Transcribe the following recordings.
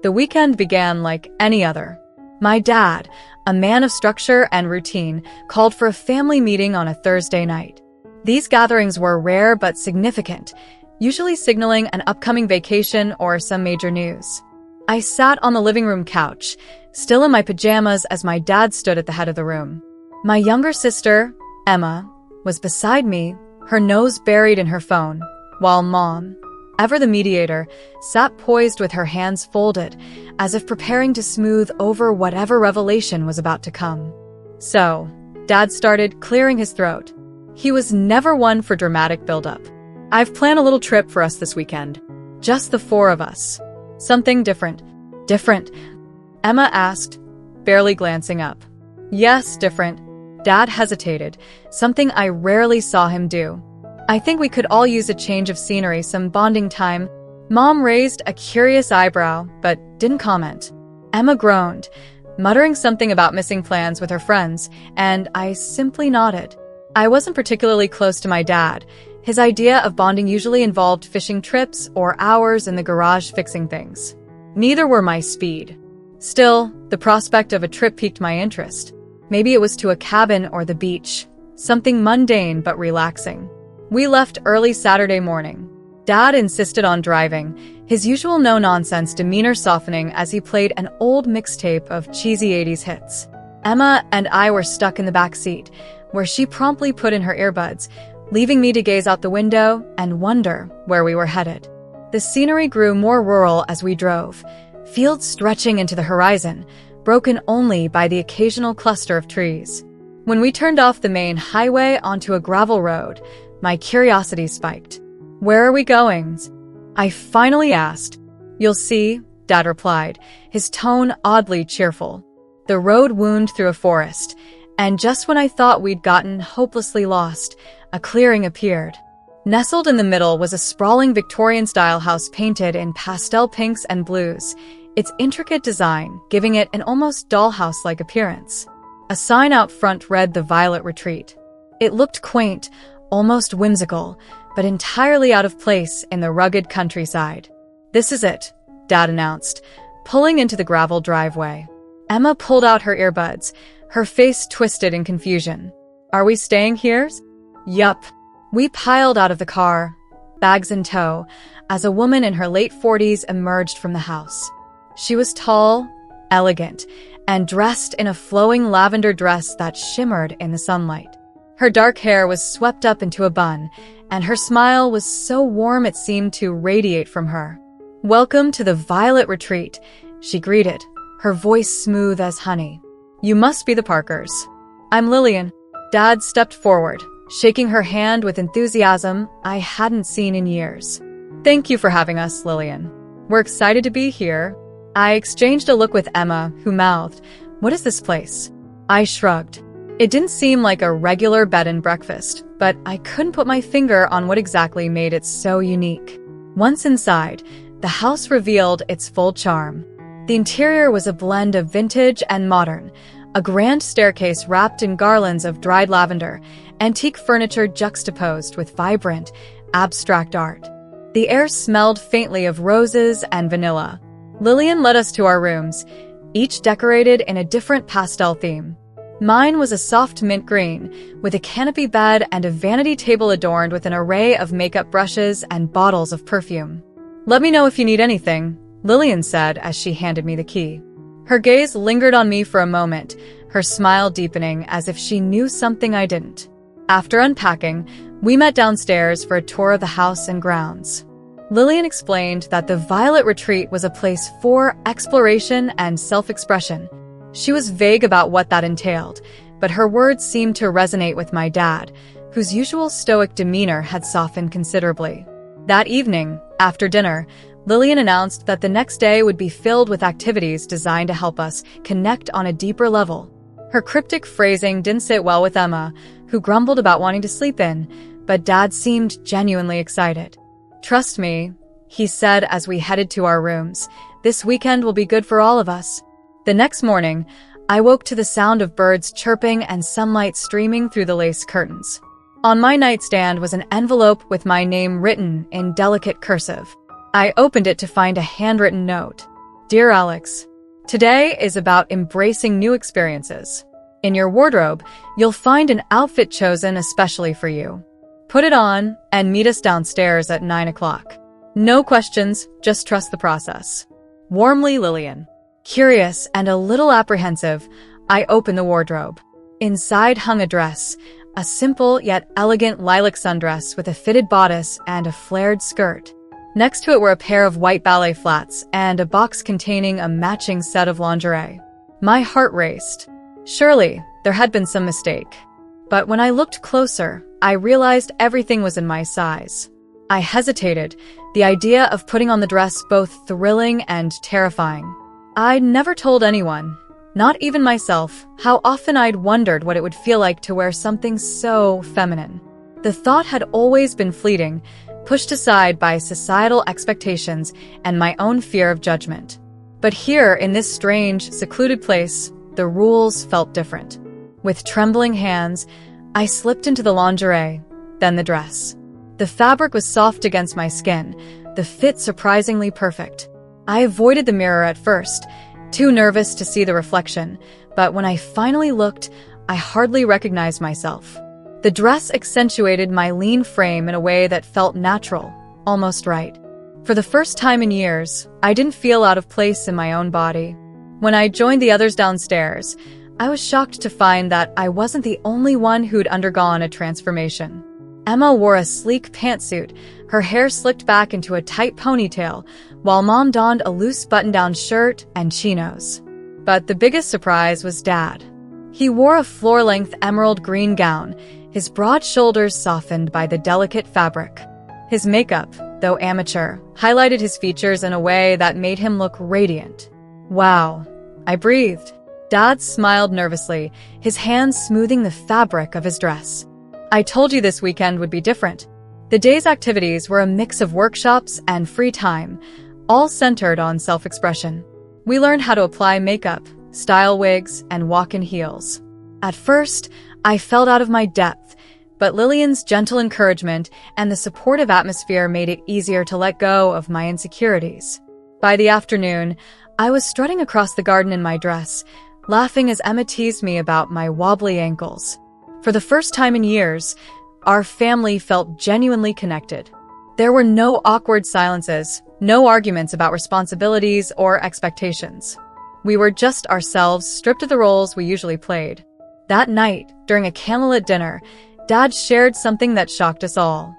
The weekend began like any other. My dad, a man of structure and routine, called for a family meeting on a Thursday night. These gatherings were rare but significant, usually signaling an upcoming vacation or some major news. I sat on the living room couch, still in my pajamas as my dad stood at the head of the room. My younger sister, Emma, was beside me, her nose buried in her phone, while Mom, ever the mediator, sat poised with her hands folded, as if preparing to smooth over whatever revelation was about to come. So, Dad started clearing his throat. He was never one for dramatic buildup. I've planned a little trip for us this weekend. Just the four of us. Something different. Different? Emma asked, barely glancing up. Yes, different. Dad hesitated, something I rarely saw him do. I think we could all use a change of scenery, some bonding time. Mom raised a curious eyebrow, but didn't comment. Emma groaned, muttering something about missing plans with her friends, and I simply nodded. I wasn't particularly close to my dad. His idea of bonding usually involved fishing trips or hours in the garage fixing things. Neither were my speed. Still, the prospect of a trip piqued my interest. Maybe it was to a cabin or the beach. Something mundane but relaxing. We left early Saturday morning. Dad insisted on driving, his usual no-nonsense demeanor softening as he played an old mixtape of cheesy 80s hits. Emma and I were stuck in the back seat, where she promptly put in her earbuds, leaving me to gaze out the window and wonder where we were headed. The scenery grew more rural as we drove, fields stretching into the horizon, broken only by the occasional cluster of trees. When we turned off the main highway onto a gravel road, my curiosity spiked. Where are we going? I finally asked. You'll see, Dad replied, his tone oddly cheerful. The road wound through a forest, and just when I thought we'd gotten hopelessly lost, a clearing appeared. Nestled in the middle was a sprawling Victorian-style house painted in pastel pinks and blues, its intricate design giving it an almost dollhouse-like appearance. A sign out front read The Violet Retreat. It looked quaint, almost whimsical, but entirely out of place in the rugged countryside. This is it, Dad announced, pulling into the gravel driveway. Emma pulled out her earbuds, her face twisted in confusion. Are we staying here? Yup. We piled out of the car, bags in tow, as a woman in her late 40s emerged from the house. She was tall, elegant, and dressed in a flowing lavender dress that shimmered in the sunlight. Her dark hair was swept up into a bun, and her smile was so warm it seemed to radiate from her. Welcome to the Violet Retreat, she greeted, her voice smooth as honey. You must be the Parkers. I'm Lillian. Dad stepped forward, shaking her hand with enthusiasm I hadn't seen in years. Thank you for having us, Lillian. We're excited to be here. I exchanged a look with Emma, who mouthed, What is this place? I shrugged. It didn't seem like a regular bed and breakfast, but I couldn't put my finger on what exactly made it so unique. Once inside, the house revealed its full charm. The interior was a blend of vintage and modern, a grand staircase wrapped in garlands of dried lavender, antique furniture juxtaposed with vibrant, abstract art. The air smelled faintly of roses and vanilla. Lillian led us to our rooms, each decorated in a different pastel theme. Mine was a soft mint green, with a canopy bed and a vanity table adorned with an array of makeup brushes and bottles of perfume. Let me know if you need anything, Lillian said as she handed me the key. Her gaze lingered on me for a moment, her smile deepening as if she knew something I didn't. After unpacking, we met downstairs for a tour of the house and grounds. Lillian explained that the Violet Retreat was a place for exploration and self-expression. She was vague about what that entailed, but her words seemed to resonate with my dad, whose usual stoic demeanor had softened considerably. That evening, after dinner, Lillian announced that the next day would be filled with activities designed to help us connect on a deeper level. Her cryptic phrasing didn't sit well with Emma, who grumbled about wanting to sleep in, but Dad seemed genuinely excited. Trust me, he said as we headed to our rooms, this weekend will be good for all of us. The next morning, I woke to the sound of birds chirping and sunlight streaming through the lace curtains. On my nightstand was an envelope with my name written in delicate cursive. I opened it to find a handwritten note. Dear Alex, today is about embracing new experiences. In your wardrobe, you'll find an outfit chosen especially for you. Put it on and meet us downstairs at 9 o'clock. No questions, just trust the process. Warmly, Lillian. Curious and a little apprehensive, I opened the wardrobe. Inside hung a dress, a simple yet elegant lilac sundress with a fitted bodice and a flared skirt. Next to it were a pair of white ballet flats and a box containing a matching set of lingerie. My heart raced. Surely, there had been some mistake. But when I looked closer, I realized everything was in my size. I hesitated, the idea of putting on the dress both thrilling and terrifying. I'd never told anyone, not even myself, how often I'd wondered what it would feel like to wear something so feminine. The thought had always been fleeting, pushed aside by societal expectations and my own fear of judgment. But here, in this strange, secluded place, the rules felt different. With trembling hands, I slipped into the lingerie, then the dress. The fabric was soft against my skin, the fit surprisingly perfect. I avoided the mirror at first, too nervous to see the reflection, but when I finally looked, I hardly recognized myself. The dress accentuated my lean frame in a way that felt natural, almost right. For the first time in years, I didn't feel out of place in my own body. When I joined the others downstairs, I was shocked to find that I wasn't the only one who'd undergone a transformation. Emma wore a sleek pantsuit, her hair slicked back into a tight ponytail, while Mom donned a loose button-down shirt and chinos. But the biggest surprise was Dad. He wore a floor-length emerald green gown, his broad shoulders softened by the delicate fabric. His makeup, though amateur, highlighted his features in a way that made him look radiant. Wow, I breathed. Dad smiled nervously, his hands smoothing the fabric of his dress. I told you this weekend would be different. The day's activities were a mix of workshops and free time, all centered on self-expression. We learned how to apply makeup, style wigs, and walk in heels. At first, I felt out of my depth, but Lillian's gentle encouragement and the supportive atmosphere made it easier to let go of my insecurities. By the afternoon, I was strutting across the garden in my dress, laughing as Emma teased me about my wobbly ankles. For the first time in years, our family felt genuinely connected. There were no awkward silences, no arguments about responsibilities or expectations. We were just ourselves, stripped of the roles we usually played. That night, during a candlelit dinner, Dad shared something that shocked us all.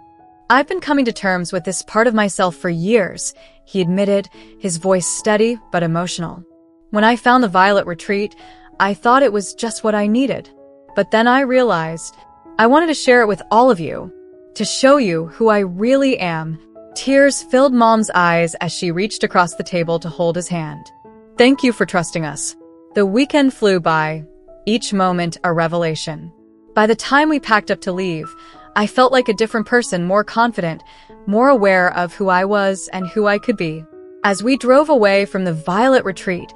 I've been coming to terms with this part of myself for years, he admitted, his voice steady but emotional. When I found the Violet Retreat, I thought it was just what I needed. But then I realized I wanted to share it with all of you, to show you who I really am. Tears filled Mom's eyes as she reached across the table to hold his hand. Thank you for trusting us. The weekend flew by, each moment a revelation. By the time we packed up to leave, I felt like a different person, more confident, more aware of who I was and who I could be. As we drove away from the Violet Retreat,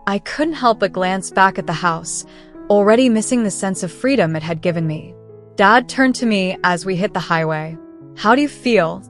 I couldn't help but glance back at the house, already missing the sense of freedom it had given me. Dad turned to me as we hit the highway. How do you feel?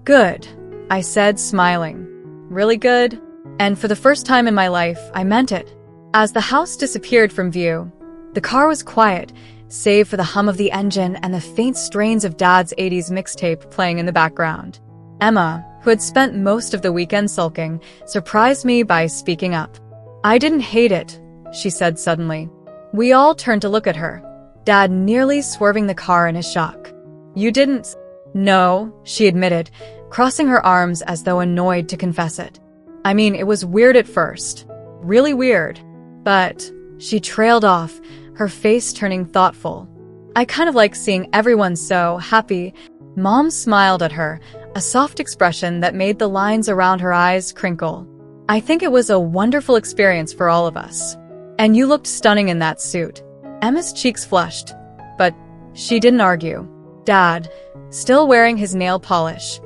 Good, I said, smiling. Really good? And for the first time in my life, I meant it. As the house disappeared from view, the car was quiet, save for the hum of the engine and the faint strains of Dad's 80s mixtape playing in the background. Emma, who had spent most of the weekend sulking, surprised me by speaking up. I didn't hate it, she said suddenly. We all turned to look at her, Dad nearly swerving the car in his shock. You didn't? No, she admitted, crossing her arms as though annoyed to confess it. I mean, it was weird at first. Really weird. But she trailed off, her face turning thoughtful. I kind of like seeing everyone so happy. Mom smiled at her, a soft expression that made the lines around her eyes crinkle. I think it was a wonderful experience for all of us. And you looked stunning in that suit. Emma's cheeks flushed, but she didn't argue. Dad, still wearing his nail polish,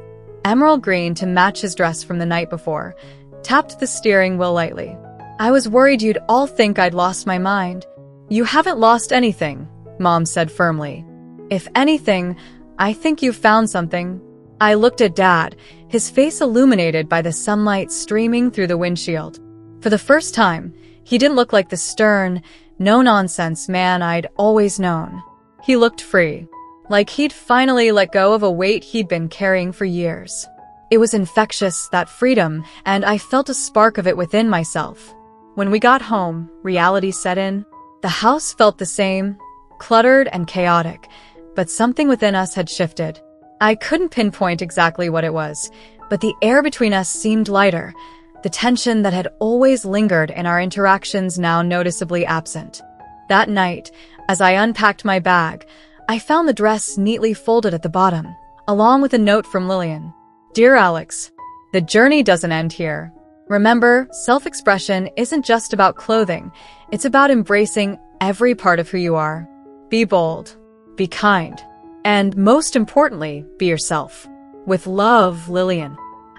emerald green to match his dress from the night before, tapped the steering wheel lightly. I was worried you'd all think I'd lost my mind. You haven't lost anything, Mom said firmly. If anything, I think you've found something. I looked at Dad, his face illuminated by the sunlight streaming through the windshield. For the first time, he didn't look like the stern, no-nonsense man I'd always known. He looked free, like he'd finally let go of a weight he'd been carrying for years. It was infectious, that freedom, and I felt a spark of it within myself. When we got home, reality set in. The house felt the same, cluttered and chaotic, but something within us had shifted. I couldn't pinpoint exactly what it was, but the air between us seemed lighter, the tension that had always lingered in our interactions now noticeably absent. That night, as I unpacked my bag, I found the dress neatly folded at the bottom, along with a note from Lillian. Dear Alex, the journey doesn't end here. Remember, self-expression isn't just about clothing, it's about embracing every part of who you are. Be bold, be kind, and most importantly, be yourself. With love, Lillian.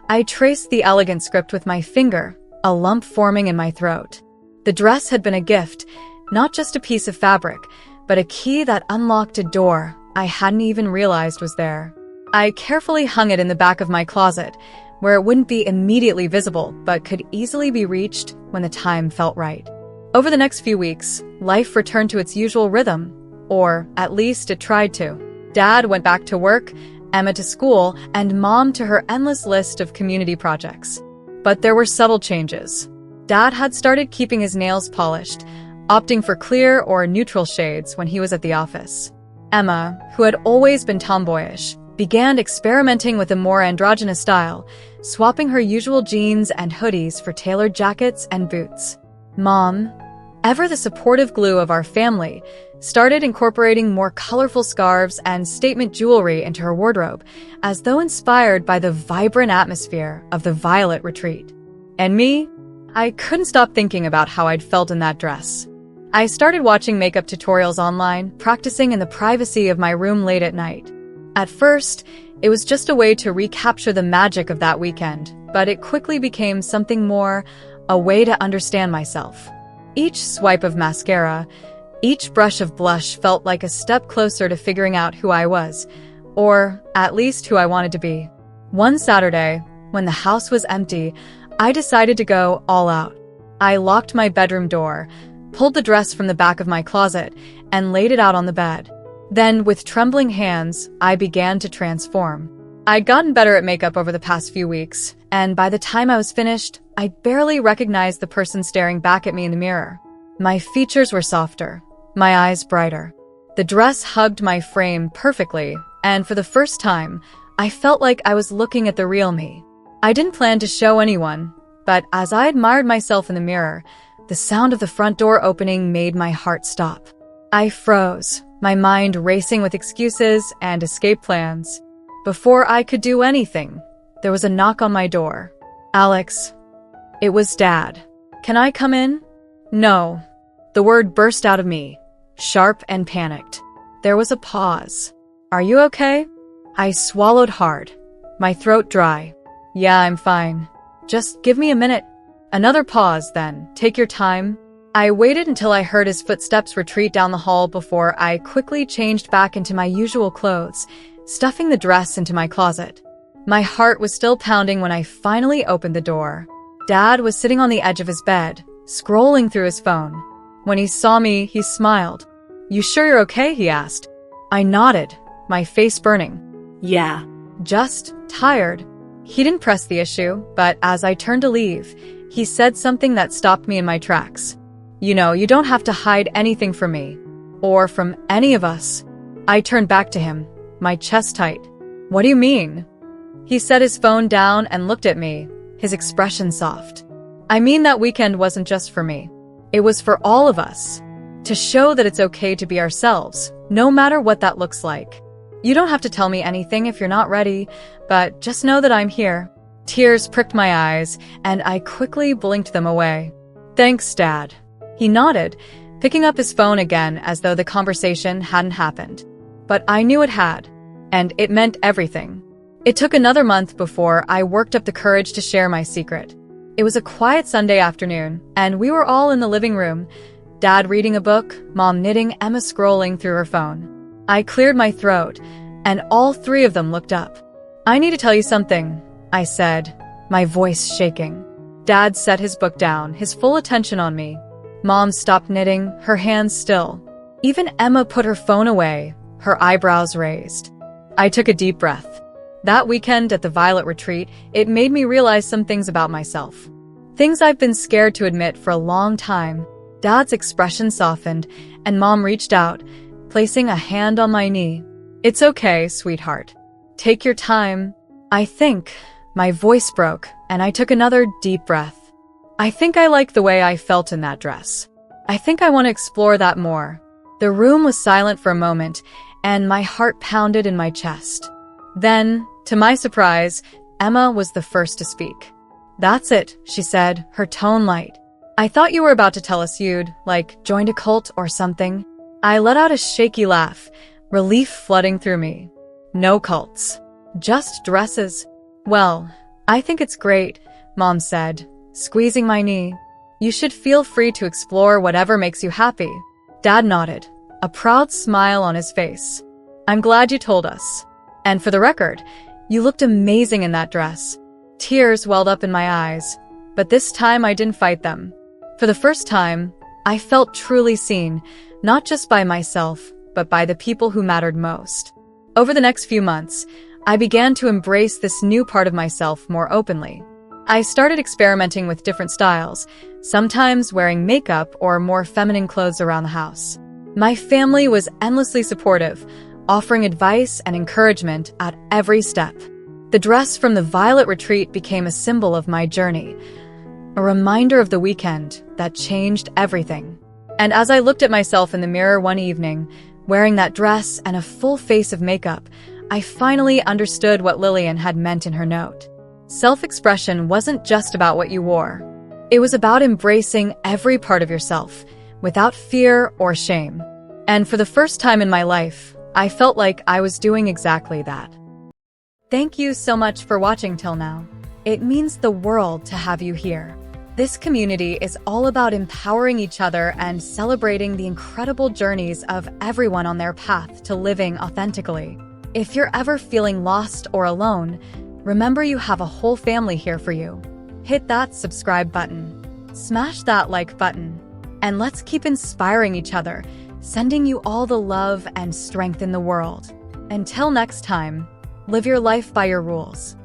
I traced the elegant script with my finger, a lump forming in my throat. The dress had been a gift, not just a piece of fabric, but a key that unlocked a door I hadn't even realized was there. I carefully hung it in the back of my closet, where it wouldn't be immediately visible, but could easily be reached when the time felt right. Over the next few weeks, life returned to its usual rhythm, or at least it tried to. Dad went back to work, Emma to school, and Mom to her endless list of community projects. But there were subtle changes. Dad had started keeping his nails polished, opting for clear or neutral shades when he was at the office. Emma, who had always been tomboyish, began experimenting with a more androgynous style, swapping her usual jeans and hoodies for tailored jackets and boots. Mom, ever the supportive glue of our family, started incorporating more colorful scarves and statement jewelry into her wardrobe, as though inspired by the vibrant atmosphere of the Violet Retreat. And me? I couldn't stop thinking about how I'd felt in that dress. I started watching makeup tutorials online, practicing in the privacy of my room late at night. At first, it was just a way to recapture the magic of that weekend, but it quickly became something more, a way to understand myself. Each swipe of mascara, each brush of blush felt like a step closer to figuring out who I was, or at least who I wanted to be. One Saturday, when the house was empty, I decided to go all out. I locked my bedroom door, pulled the dress from the back of my closet, and laid it out on the bed. Then, with trembling hands, I began to transform. I'd gotten better at makeup over the past few weeks, and by the time I was finished, I barely recognized the person staring back at me in the mirror. My features were softer, my eyes brighter. The dress hugged my frame perfectly, and for the first time, I felt like I was looking at the real me. I didn't plan to show anyone, but as I admired myself in the mirror, the sound of the front door opening made my heart stop. I froze, my mind racing with excuses and escape plans. Before I could do anything, there was a knock on my door. Alex. It was Dad. Can I come in? No. The word burst out of me, sharp and panicked. There was a pause. Are you okay? I swallowed hard, my throat dry. Yeah, I'm fine. Just give me a minute. Another pause, then. Take your time. I waited until I heard his footsteps retreat down the hall before I quickly changed back into my usual clothes, stuffing the dress into my closet. My heart was still pounding when I finally opened the door. Dad was sitting on the edge of his bed, scrolling through his phone. When he saw me, he smiled. You sure you're okay? He asked. I nodded, my face burning. Yeah. Just tired. He didn't press the issue, but as I turned to leave, he said something that stopped me in my tracks. You know, you don't have to hide anything from me. Or from any of us. I turned back to him, my chest tight. What do you mean? He set his phone down and looked at me, his expression soft. I mean that weekend wasn't just for me. It was for all of us. To show that it's okay to be ourselves, no matter what that looks like. You don't have to tell me anything if you're not ready, but just know that I'm here. Tears pricked my eyes, and I quickly blinked them away. Thanks, Dad. He nodded, picking up his phone again as though the conversation hadn't happened. But I knew it had, and it meant everything. It took another month before I worked up the courage to share my secret. It was a quiet Sunday afternoon, and we were all in the living room, Dad reading a book, Mom knitting, Emma scrolling through her phone. I cleared my throat, and all three of them looked up. I need to tell you something, I said, my voice shaking. Dad set his book down, his full attention on me. Mom stopped knitting, her hands still. Even Emma put her phone away, her eyebrows raised. I took a deep breath. That weekend at the Violet Retreat, it made me realize some things about myself. Things I've been scared to admit for a long time. Dad's expression softened, and Mom reached out, placing a hand on my knee. "It's okay, sweetheart. Take your time." I think my voice broke, and I took another deep breath. I think I like the way I felt in that dress. I think I want to explore that more. The room was silent for a moment, and my heart pounded in my chest. Then, to my surprise, Emma was the first to speak. "That's it," she said, her tone light. "I thought you were about to tell us you'd, joined a cult or something." I let out a shaky laugh, relief flooding through me. "No cults. Just dresses." "Well, I think it's great," Mom said, squeezing my knee. "You should feel free to explore whatever makes you happy." Dad nodded, a proud smile on his face. "I'm glad you told us. And for the record, you looked amazing in that dress." Tears welled up in my eyes, but this time I didn't fight them. For the first time, I felt truly seen, not just by myself, but by the people who mattered most. Over the next few months, I began to embrace this new part of myself more openly. I started experimenting with different styles, sometimes wearing makeup or more feminine clothes around the house. My family was endlessly supportive, offering advice and encouragement at every step. The dress from the Violet Retreat became a symbol of my journey, a reminder of the weekend that changed everything. And as I looked at myself in the mirror one evening, wearing that dress and a full face of makeup, I finally understood what Lillian had meant in her note. Self-expression wasn't just about what you wore. It was about embracing every part of yourself, without fear or shame. And for the first time in my life, I felt like I was doing exactly that. Thank you so much for watching till now. It means the world to have you here. This community is all about empowering each other and celebrating the incredible journeys of everyone on their path to living authentically. If you're ever feeling lost or alone, remember you have a whole family here for you. Hit that subscribe button, smash that like button, and let's keep inspiring each other, sending you all the love and strength in the world. Until next time, live your life by your rules.